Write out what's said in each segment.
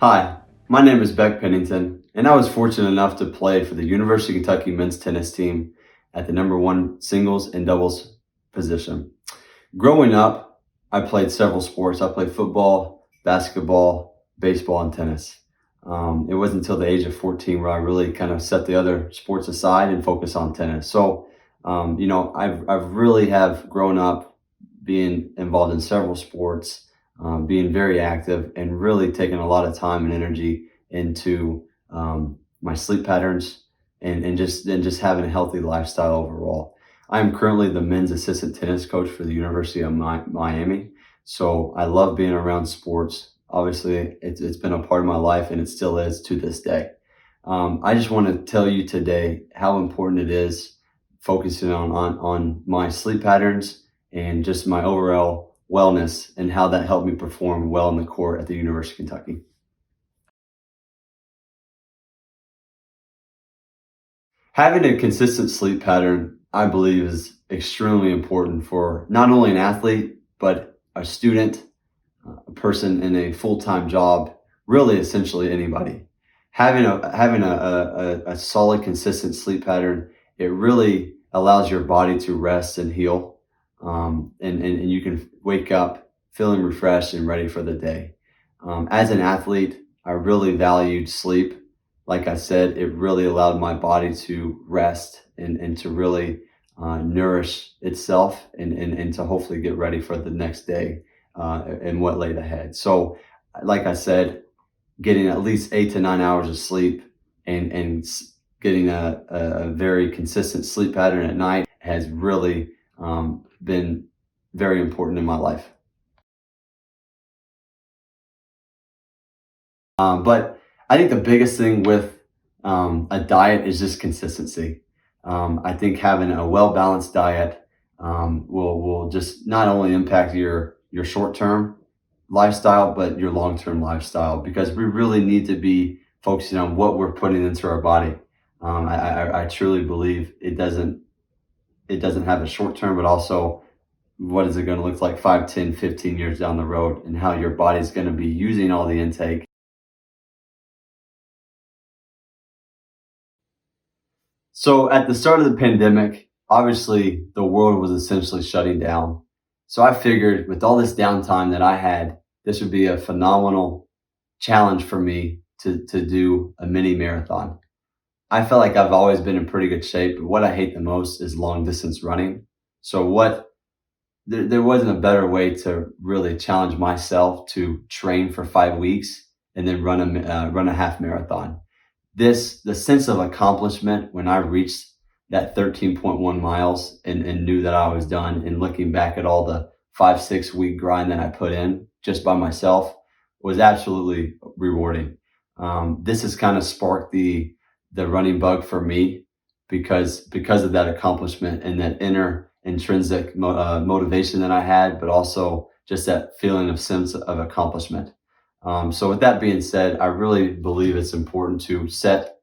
Hi, my name is Beck Pennington, and I was fortunate enough to play for the University of Kentucky men's tennis team at the number one singles and doubles position. Growing up, I played several sports. I played football, basketball, baseball, and tennis. It wasn't until the age of 14 where I really kind of set the other sports aside and focus on tennis. So, I've really have grown up being involved in several sports, being very active, and really taking a lot of time and energy into my sleep patterns and just having a healthy lifestyle overall. I am currently the men's assistant tennis coach for the University of Miami. So I love being around sports. Obviously, it's been a part of my life and it still is to this day. I just want to tell you today how important it is focusing on my sleep patterns and just my overall wellness and how that helped me perform well in the court at the University of Kentucky. Having a consistent sleep pattern, I believe, is extremely important for not only an athlete, but a student, a person in a full-time job, really essentially anybody. Having a solid, consistent sleep pattern, it really allows your body to rest and heal, and you can wake up feeling refreshed and ready for the day. As an athlete, I really valued sleep. Like I said, it really allowed my body to rest and to really nourish itself and to hopefully get ready for the next day and what laid ahead. So, like I said, getting at least 8 to 9 hours of sleep and getting a very consistent sleep pattern at night has really been very important in my life. But I think the biggest thing with a diet is just consistency. I think having a well balanced diet will just not only impact your short term lifestyle, but your long term lifestyle, because we really need to be focusing on what we're putting into our body. I truly believe it doesn't have a short term, but also what is it going to look like 5, 10, 15 years down the road, and how your body's going to be using all the intake. So at the start of the pandemic, obviously the world was essentially shutting down. So I figured with all this downtime that I had, this would be a phenomenal challenge for me to do a mini marathon. I felt like I've always been in pretty good shape, but what I hate the most is long distance running. So there wasn't a better way to really challenge myself to train for 5 weeks and then run a half marathon. The sense of accomplishment when I reached that 13.1 miles and knew that I was done, and looking back at all the 5, 6 week grind that I put in just by myself was absolutely rewarding. This has kind of sparked the running bug for me because of that accomplishment and that inner intrinsic motivation that I had, but also just that feeling of sense of accomplishment. So with that being said, I really believe it's important to set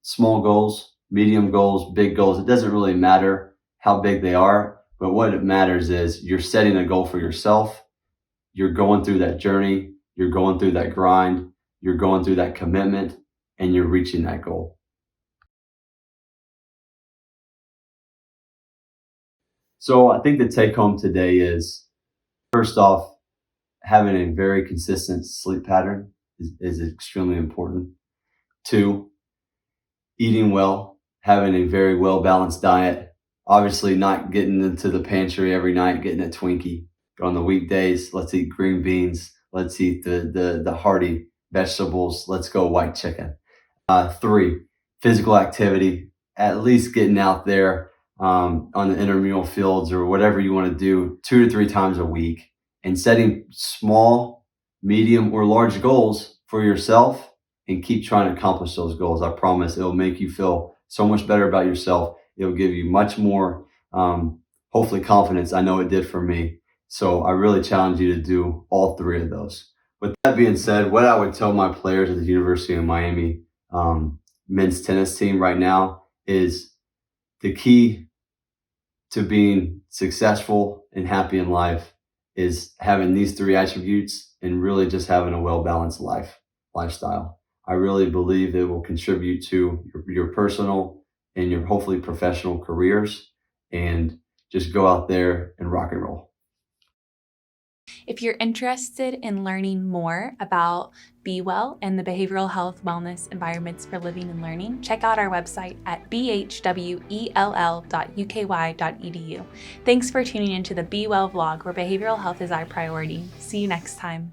small goals, medium goals, big goals. It doesn't really matter how big they are, but what it matters is you're setting a goal for yourself. You're going through that journey. You're going through that grind. You're going through that commitment, and you're reaching that goal. So I think the take home today is, first off, having a very consistent sleep pattern is extremely important. Two, eating well, having a very well balanced diet. Obviously, not getting into the pantry every night, getting a Twinkie. But on the weekdays, let's eat green beans. Let's eat the hearty vegetables. Let's go white chicken. Three, physical activity. At least getting out there on the intramural fields or whatever you want to do 2 to 3 times a week, and setting small, medium, or large goals for yourself and keep trying to accomplish those goals. I promise it'll make you feel so much better about yourself. It'll give you much more, hopefully, confidence. I know it did for me. So I really challenge you to do all three of those. With that being said, what I would tell my players at the University of Miami men's tennis team right now is the key to being successful and happy in life is having these three attributes and really just having a well balanced life. lifestyle. I really believe it will contribute to your personal and your hopefully professional careers, and just go out there and rock and roll. If you're interested in learning more about Be Well and the behavioral health wellness environments for living and learning, check out our website at bhwell.uky.edu. Thanks for tuning into the Be Well vlog, where behavioral health is our priority. See you next time.